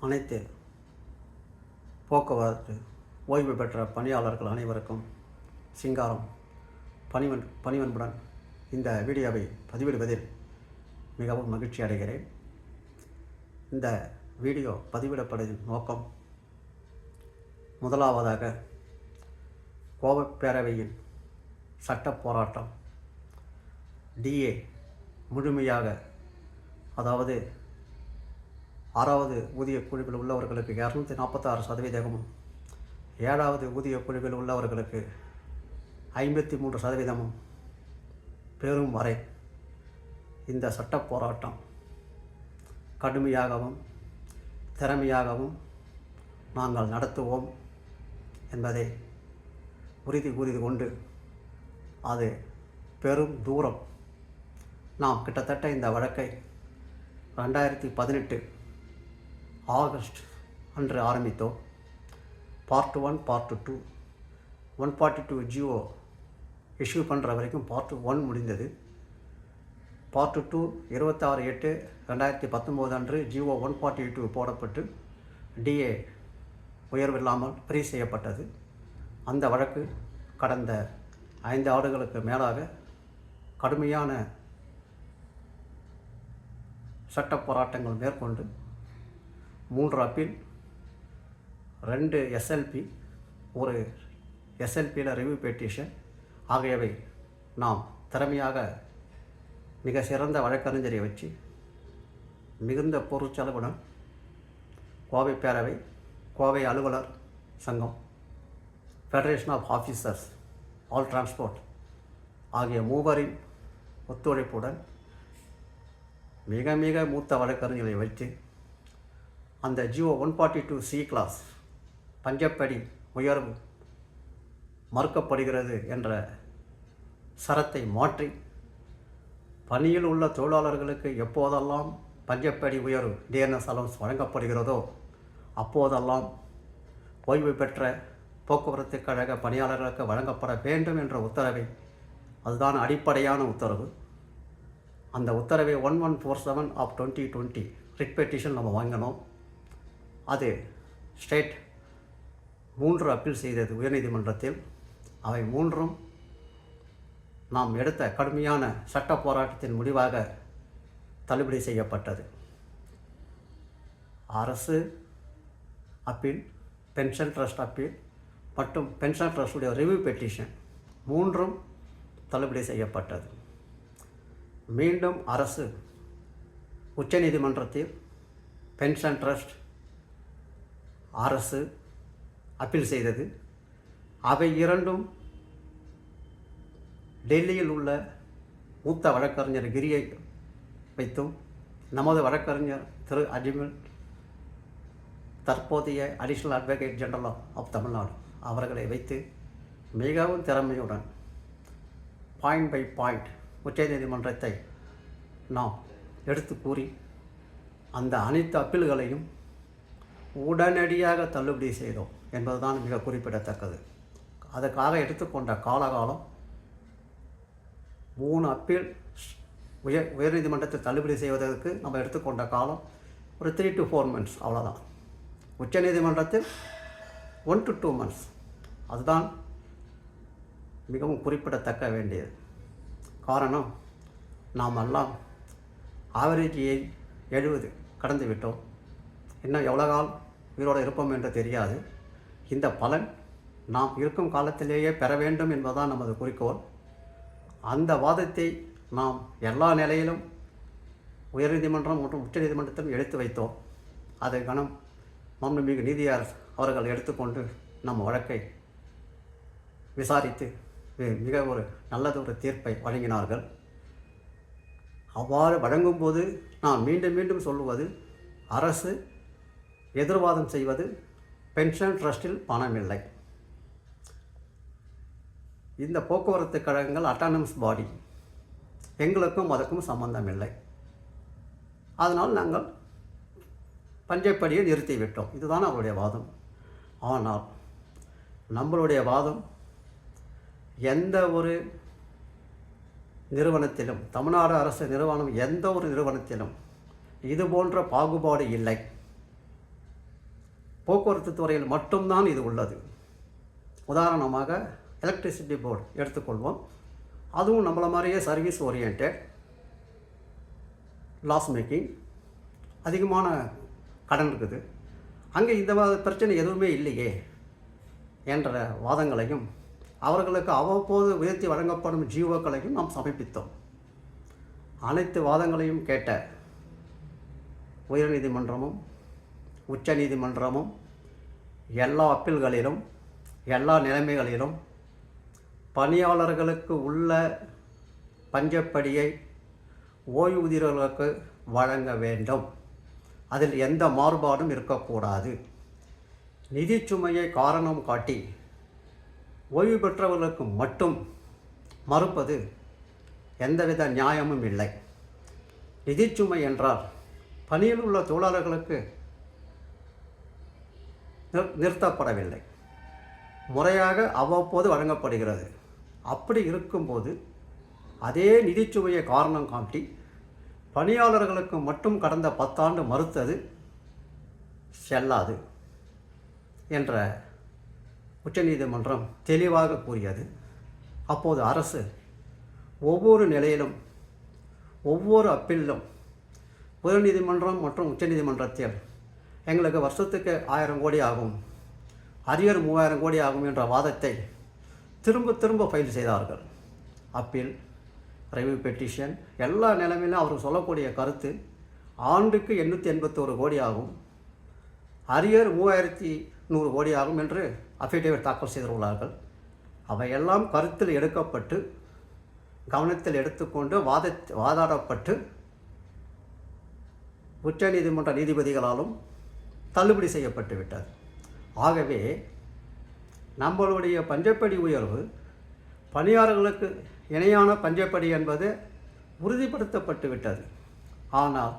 அனைத்து போக்குவரத்து ஓய்வு பெற்ற பணியாளர்கள் அனைவருக்கும் சிங்காரம் பணிவன்புடன் இந்த வீடியோவை பதிவிடுவதில் மிகவும் மகிழ்ச்சி அடைகிறேன். இந்த வீடியோ பதிவிடப்படுவதின் நோக்கம், முதலாவதாக கோவை பேரவையின் சட்ட போராட்டம் டிஏ முழுமையாக, அதாவது 6வது ஊதிய குழுவில் உள்ளவர்களுக்கு 246%, 7வது ஊதிய குழுவில் உள்ளவர்களுக்கு 53% பெறும் வரை இந்த சட்ட போராட்டம் கடுமையாகவும் திறமையாகவும் நாங்கள் நடத்துவோம் என்பதை உறுதி கொண்டு அது பெரும் தூரம் நாம் கிட்டத்தட்ட இந்த வழக்கை 2018 ஆகஸ்ட் அன்று ஆரம்பித்தோம். பார்ட் 1, பார்ட் 2, 142 ஜிஓ இஷ்யூ பண்ணுற வரைக்கும் பார்ட் 1 முடிந்தது. பார்ட் 2 26/8/2019 அன்று ஜிஓ 142 போடப்பட்டு டிஏ உயர்வில்லாமல் ஃப்ரீ செய்யப்பட்டது. அந்த வழக்கு கடந்த 5 ஆண்டுகளுக்கு மேலாக கடுமையான சட்ட போராட்டங்கள் மேற்கொண்டு 3 அப்பீல், 2 எஸ்எல்பி, ஒரு எஸ்எல்பியில் ரிவ்யூ பெட்டிஷன் ஆகியவை நாம் திறமையாக மிக சிறந்த வழக்கறிஞரை வச்சு மிகுந்த பொருட்செலவுடன் கோவை பேரவை, கோவை அலுவலர் சங்கம், federation of officers, all transport ஆகிய மூவரின் ஒத்துழைப்புடன் மிக மூத்த வழக்கறிஞர்களை வைத்து அந்த ஜிஓ 142C கிளாஸ் பஞ்சப்படி உயர்வு மறுக்கப்படுகிறது என்ற சரத்தை மாற்றி, பணியில் உள்ள தொழிலாளர்களுக்கு எப்போதெல்லாம் பஞ்சப்படி உயர்வு டிஎன்எஸ் அலவன்ஸ் வழங்கப்படுகிறதோ அப்போதெல்லாம் ஓய்வு பெற்ற போக்குவரத்து கழக பணியாளர்களுக்கு வழங்கப்பட வேண்டும் என்ற உத்தரவை, அதுதான் அடிப்படையான உத்தரவு. அந்த உத்தரவை 1147 ஆஃப் 2020 ரிட் பெட்டிஷன் நம்ம வாங்கினோம். அது ஸ்டேட் 3 அப்பீல் செய்தது உயர்நீதிமன்றத்தில். அவை 3ம் நாம் எடுத்த கடுமையான சட்ட போராட்டத்தின் முடிவாக தள்ளுபடி செய்யப்பட்டது. அரசு அப்பீல், பென்ஷன் ட்ரஸ்ட் அப்பீல் மற்றும் பென்ஷன் ட்ரஸ்டுடைய ரிவ்யூ பெட்டிஷன் 3ம் தள்ளுபடி செய்யப்பட்டது. மீண்டும் அரசு உச்சநீதிமன்றத்தில் பென்ஷன் ட்ரஸ்ட் அரசு அப்பீல் செய்தது. அவை இரண்டும் டெல்லியில் உள்ள மூத்த வழக்கறிஞர் கிரியை வைத்தும் நமது வழக்கறிஞர் திரு அஜ்மல், தற்போதைய additional advocate general of Tamil Nadu அவர்களை வைத்து மிகவும் திறமையுடன் பாயிண்ட் பை பாயிண்ட் உச்சநீதிமன்றத்தை நாம் எடுத்து கூறி அந்த அனைத்து அப்பீல்களையும் உடனடியாக தள்ளுபடி செய்தோம் என்பதுதான் மிக குறிப்பிடத்தக்கது. அதற்காக எடுத்துக்கொண்ட காலகாலம் 3 அப்பீல் உயர்நீதிமன்றத்தை தள்ளுபடி செய்வதற்கு நம்ம எடுத்துக்கொண்ட காலம் ஒரு 3 to 4 months, அவ்வளோதான். உச்சநீதிமன்றத்தில் 1 to 2 months, அதுதான் மிகவும் குறிப்பிடத்தக்க வேண்டியது. காரணம், நாம் எல்லாம் ஆவரேஜ் ஏஜ் 70 கடந்து விட்டோம். இன்னும் எவ்வளோ கால் உயிரோடு இருப்போம் என்று தெரியாது. இந்த பலன் நாம் இருக்கும் காலத்திலேயே பெற வேண்டும் என்பதுதான் நமது குறிக்கோள். அந்த வாதத்தை நாம் எல்லா நிலையிலும் உயர்நீதிமன்றம் மற்றும் உச்சநீதிமன்றத்திலும் எடுத்து வைத்தோம். அதை கணம் மாண்புமிகு நீதியார் அவர்கள் எடுத்துக்கொண்டு நம் வழக்கை விசாரித்து மிக ஒரு நல்லதொரு தீர்ப்பை வழங்கினார்கள். அவ்வாறு வழங்கும்போது நான் மீண்டும் சொல்லுவது, அரசு எதிர்வாதம் செய்வது பென்ஷன் ட்ரஸ்டில் பணம் இல்லை. இந்த போக்குவரத்து கழகங்கள் அட்டானமஸ் பாடி, எங்களுக்கும் அதற்கும் சம்பந்தம் இல்லை. அதனால் நாங்கள் பஞ்சப்படியை நிறுத்திவிட்டோம். இதுதான் அவருடைய வாதம். ஆனால் நம்மளுடைய வாதம், எந்த ஒரு நிறுவனத்திலும், தமிழ்நாடு அரசு நிறுவனம் எந்த ஒரு நிறுவனத்திலும் இது போன்ற பாகுபாடு இல்லை. போக்குவரத்து துறையில் மட்டும்தான் இது உள்ளது. உதாரணமாக எலக்ட்ரிசிட்டி போர்டு எடுத்துக்கொள்வோம். அதுவும் நம்மள மாதிரியே சர்வீஸ் ஓரியன்ட், லாஸ் மேக்கிங், அதிகமான கடன் இருக்குது. அங்கே இந்த பிரச்சனை எதுவுமே இல்லையே என்ற வாதங்களையும் அவர்களுக்கு அவ்வப்போது உயர்த்தி வழங்கப்படும் ஜீவோக்களையும் நாம் சமர்ப்பித்தோம். அனைத்து வாதங்களையும் கேட்ட உயர்நீதிமன்றமும் உச்ச நீதிமன்றமும் எல்லா அப்பீல்களிலும் எல்லா நிலைமைகளிலும் பணியாளர்களுக்கு உள்ள பஞ்சப்படியை ஓய்வூதியர்களுக்கு வழங்க வேண்டும், அதில் எந்த மாறுபாடும் இருக்கக்கூடாது, நிதி சுமையை காரணம் காட்டி ஓய்வு பெற்றவர்களுக்கு மட்டும் மறுப்பது எந்தவித நியாயமும் இல்லை. நிதிச்சுமை என்றால் பணியில் உள்ள தொழிலாளர்களுக்கு நிறுத்தப்படவில்லை, முறையாக அவ்வப்போது வழங்கப்படுகிறது. அப்படி இருக்கும்போது அதே நிதிச்சுமையை காரணம் காட்டி பணியாளர்களுக்கு மட்டும் கடந்த 10 ஆண்டு மறுத்தது செல்லாது என்ற உச்சநீதிமன்றம் தெளிவாக கூறியது. அப்போது அரசு ஒவ்வொரு நிலையிலும் ஒவ்வொரு அப்பீலிலும் உயர்நீதிமன்றம் மற்றும் உச்சநீதிமன்றத்தில் எங்களுக்கு வருஷத்துக்கு 1000 கோடி ஆகும், அரியர் 3000 கோடி ஆகும் என்ற வாதத்தை திரும்ப திரும்ப ஃபைல் செய்தார்கள். அப்பீல், ரிவ்யூ பெட்டிஷன், எல்லா நிலைமையிலும் அவர் சொல்லக்கூடிய கருத்து ஆண்டுக்கு 881 கோடி ஆகும், அரியர் 3100 கோடி ஆகும் என்று அஃபிடேவிட் தாக்கல் செய்துள்ளார்கள். அவையெல்லாம் கருத்தில் எடுக்கப்பட்டு கவனத்தில் எடுத்துக்கொண்டு வாதாடப்பட்டு உச்ச நீதிமன்ற நீதிபதிகளாலும் தள்ளுபடி செய்யப்பட்டு விட்டது. ஆகவே நம்மளுடைய பஞ்சப்படி உயர்வு பணியாளர்களுக்கு இணையான பஞ்சப்படி என்பது உறுதிப்படுத்தப்பட்டு விட்டது. ஆனால்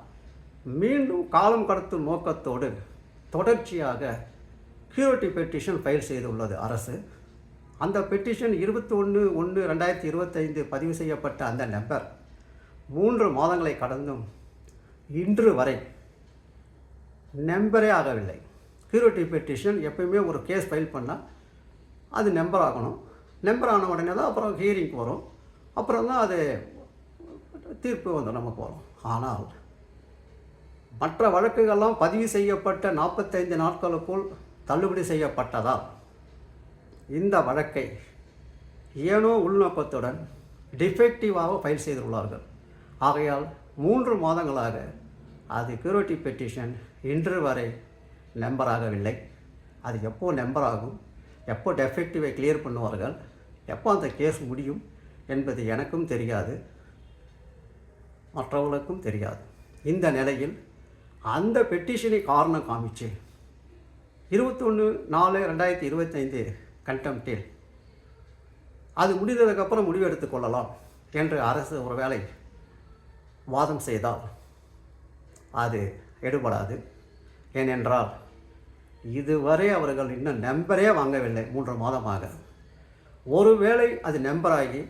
மீண்டும் காலம் கடத்தும் நோக்கத்தோடு தொடர்ச்சியாக கியூரிட்டி பெட்டிஷன் ஃபைல் செய்துள்ளது அரசு. அந்த பெட்டிஷன் 21/1/2025 பதிவு செய்யப்பட்ட அந்த நம்பர் 3 மாதங்களை கடந்தும் இன்று வரை நம்பரே ஆகவில்லை. கியூரிட்டி பெட்டிஷன் எப்பயுமே ஒரு கேஸ் ஃபைல் பண்ணால் அது நம்பர் ஆகணும். நம்பர் ஆன உடனே தான் அப்புறம் ஹியரிங் வரும், அப்புறம் தான் அது தீர்ப்பு வந்து நமக்கு வரும். ஆனால் மற்ற வழக்குகள்லாம் பதிவு செய்யப்பட்ட 45 நாட்களுக்குள் தள்ளுபடி செய்யப்பட்டதால் இந்த வழக்கை ஏனோ உள்நோக்கத்துடன் டிஃபெக்டிவாக ஃபைல் செய்துள்ளார்கள். ஆகையால் 3 மாதங்களாக அது கியூரிட்டி பெட்டிஷன் இன்று வரை நம்பராகவில்லை. அது எப்போ நம்பர் ஆகும், எப்போ டெஃபெக்டிவை கிளியர் பண்ணுவார்கள், எப்போ அந்த கேஸ் முடியும் என்பது எனக்கும் தெரியாது, மற்றவர்களுக்கும் தெரியாது. இந்த நிலையில் அந்த பெட்டிஷனை காரணம் காமிச்சு 21/4/2025 கண்டெம்ப்டில் அது முடிந்ததுக்கப்புறம் முடிவு எடுத்துக்கொள்ளலாம் என்று அரசு ஒரு வேளை வாதம் செய்தால் அது எடுபடாது. ஏனென்றால் இதுவரை அவர்கள் இன்னும் நம்பரே வாங்கவில்லை. 3 மாதமாக. ஒருவேளை அது நம்பராகி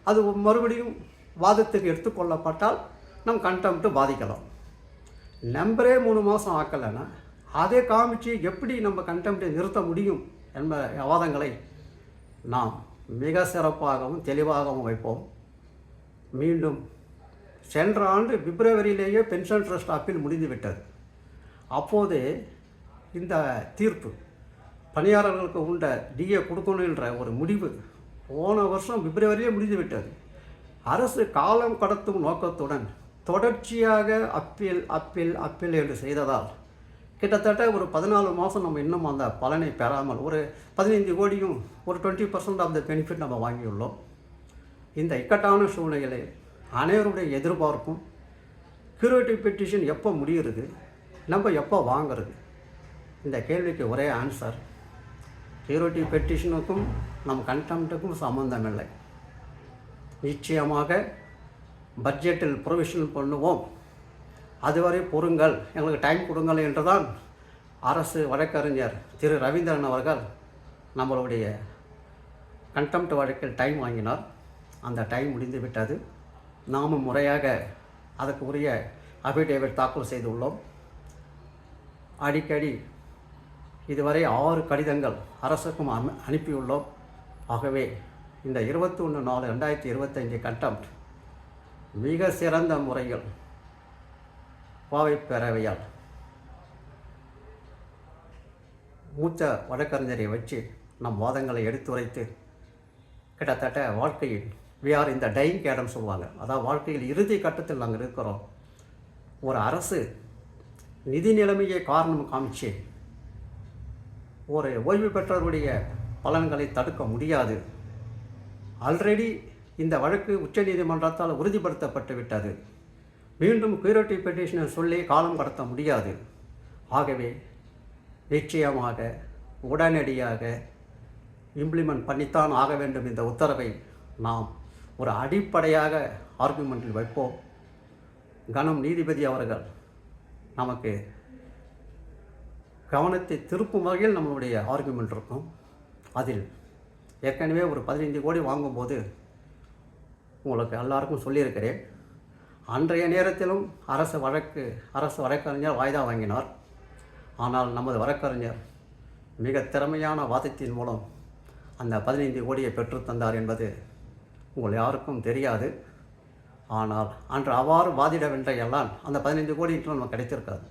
அது மறுபடியும் வாதத்துக்கு எடுத்துக்கொள்ளப்பட்டால் நம் கண்டெம்ப்ட் பாதிக்கலாம். நம்பரே 3 மாதம் ஆக்கலைன்னா அதை காமிச்சு எப்படி நம்ம கண்டெம்ப்டை நிறுத்த முடியும் என்ப வாதங்களை நாம் மிக சிறப்பாகவும் தெளிவாகவும் வைப்போம். மீண்டும் சென்ற ஆண்டு பிப்ரவரியிலேயே பென்ஷன் ட்ரஸ்ட் அப்பீல் முடிந்துவிட்டது. அப்போது இந்த தீர்ப்பு பணியாளர்களுக்கு உண்ட டிஏ கொடுக்கணும் என்ற ஒரு முடிவு போன வருஷம் பிப்ரவரியே முடிந்துவிட்டது. அரசு காலம் கடத்தும் நோக்கத்துடன் தொடர்ச்சியாக அப்பீல் என்று செய்ததால் கிட்டத்தட்ட ஒரு 14 மாதம் நம்ம இன்னும் அந்த பலனை பெறாமல் ஒரு 15 கோடியும் ஒரு 20% ஆஃப் த பெனிஃபிட் நம்ம வாங்கியுள்ளோம். இந்த இக்கட்டான சூழ்நிலையில் அனைவருடைய எதிர்பார்ப்பும் கியூரிட்டி பெட்டிஷன் எப்போ முடிகிறது, நம்ம எப்போ வாங்கிறது? இந்த கேள்விக்கு ஒரே ஆன்சர், கியூரிட்டி பெட்டிஷனுக்கும் நம் கண்டெம்ப்டுக்கும் சம்பந்தமில்லை. நிச்சயமாக பட்ஜெட்டில் ப்ரொவிஷன் பண்ணுவோம், அதுவரை பொறுங்கள், எங்களுக்கு டைம் கொடுங்கள் என்றுதான் அரசு வழக்கறிஞர் திரு ரவீந்திரன் அவர்கள் நம்மளுடைய கண்டெம்ப்ட் வழக்கில் டைம் வாங்கினார். அந்த டைம் முடிந்து விட்டது. நாமும் முறையாக அதுக்கு உரிய அஃபிடேவிட் தாக்கல் செய்துள்ளோம். அடிக்கடி இதுவரை 6 கடிதங்கள் அரசுக்கும் அனுப்பியுள்ளோம். ஆகவே இந்த 21/4/2025 கண்டெம்ட் மிக சிறந்த முறையில் கோவை பேரவையால் மூத்த வழக்கறிஞரை வச்சு நம் வாதங்களை எடுத்துரைத்து கிட்டத்தட்ட வாழ்க்கையில் விஆர் இந்த டைங் கேடன்னு சொல்லுவாங்க. அதாவது வாழ்க்கையில் இறுதி கட்டத்தில் நாங்கள் இருக்கிறோம். ஒரு அரசு நிதி நிலைமையை காரணம் காமிச்சு ஒரு ஓய்வு பெற்றவருடைய பலன்களை தடுக்க முடியாது. ஆல்ரெடி இந்த வழக்கு உச்சநீதிமன்றத்தால் உறுதிப்படுத்தப்பட்டு விட்டது. மீண்டும் கியூரேட்டிவ் பெட்டிஷனை சொல்லி காலம் கடத்த முடியாது. ஆகவே நிச்சயமாக உடனடியாக இம்ப்ளிமெண்ட் பண்ணித்தான் ஆக வேண்டும். இந்த உத்தரவை நாம் ஒரு அடிப்படையாக ஆர்குமெண்ட்டில் வைப்போம். கனம் நீதிபதி அவர்கள் நமக்கு கவனத்தை திருப்பும் வகையில் நம்மளுடைய ஆர்குமெண்ட் இருக்கும். அதில் ஏற்கனவே ஒரு 15 கோடி வாங்கும்போது உங்களுக்கு எல்லாருக்கும் சொல்லியிருக்கிறேன். அன்றைய நேரத்திலும் அரசு வழக்கறிஞர் வாய்தா வாங்கினார். ஆனால் நமது வழக்கறிஞர் மிக திறமையான வாதத்தின் மூலம் அந்த 15 கோடியை பெற்றுத்தந்தார் என்பது உங்கள் யாருக்கும் தெரியாது. ஆனால் அன்று அவ்வாறு வாதிடவென்றையெல்லாம் அந்த 15 கோடி நமக்கு கிடைத்திருக்காது.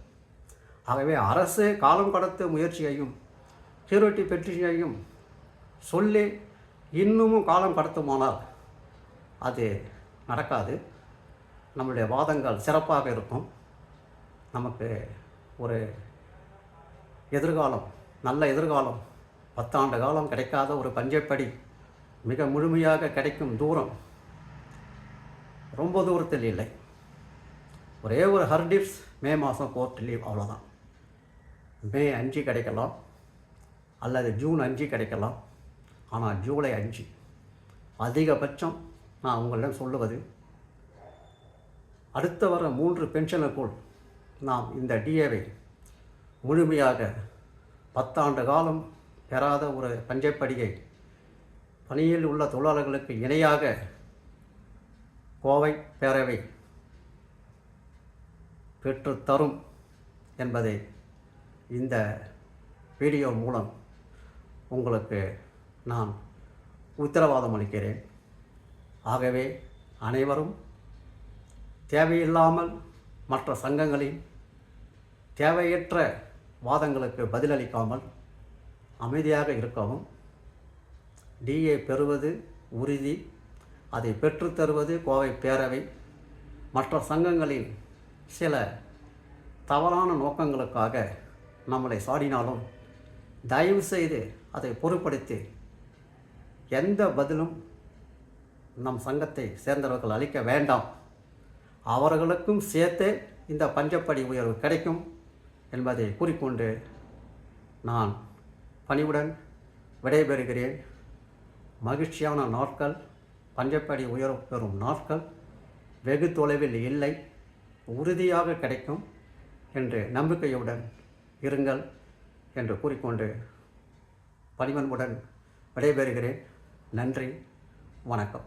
ஆகவே அரசு காலம் கடத்த முயற்சியையும் கியூரேட்டிவ் பெட்டிஷனையும் சொல்லி இன்னமும் காலம் கடத்துமானால் அது நடக்காது. நம்முடைய வாதங்கள் சிறப்பாக இருக்கும். நமக்கு ஒரு எதிர்காலம், நல்ல எதிர்காலம், 10 ஆண்டு காலம் கிடைக்காத ஒரு பஞ்சப்படி மிக முழுமையாக கிடைக்கும் தூரம் ரொம்ப தூரத்தில் இல்லை. ஒரே ஒரு ஹர்டிப்ஸ் மே மாதம் கோர்ட் லீவ், அவ்வளோதான். மே 5 கிடைக்கலாம் அல்லது ஜூன் 5 கிடைக்கலாம். ஆனால் ஜூலை 5 அதிகபட்சம். நான் உங்களிடம் சொல்லுவது, அடுத்த வர 3 பென்ஷனுக்குள் நாம் இந்த டிஏவை முழுமையாக 10 ஆண்டு காலம் பெறாத ஒரு பஞ்சப்படியை பணியில் உள்ள தொழிலாளர்களுக்கு இணையாக கோவை பேரவை பெற்றுத்தரும் என்பதை இந்த வீடியோ மூலம் உங்களுக்கு நான் உத்தரவாதம் அளிக்கிறேன். ஆகவே அனைவரும் தேவையில்லாமல் மற்ற சங்கங்களின் தேவையற்ற வாதங்களுக்கு பதிலளிக்காமல் அமைதியாக இருக்கவும். டிஏ பெறுவது உறுதி, அதை பெற்றுத்தருவது கோவை பேரவை. மற்ற சங்கங்களின் சில தவறான நோக்கங்களுக்காக நம்மளை சாடினாலும் தயவு செய்து அதை பொருட்படுத்தி எந்த பதிலும் நம் சங்கத்தை சேர்ந்தவர்கள் அளிக்க வேண்டாம். அவர்களுக்கும் சேர்த்து இந்த பஞ்சப்படி உயர்வு கிடைக்கும் என்பதை கூறிக்கொண்டு நான் பணிவுடன் விடைபெறுகிறேன். மகிழ்ச்சியான நாட்கள், பஞ்சப்படி உயர்வு பெறும் நாட்கள் வெகு தொலைவில் இல்லை, உறுதியாக கிடைக்கும் என்று நம்பிக்கையுடன் இருங்கள் என்று கூறிக்கொண்டு பணிவன்புடன் விடைபெறுகிறேன். நன்றி, வணக்கம்.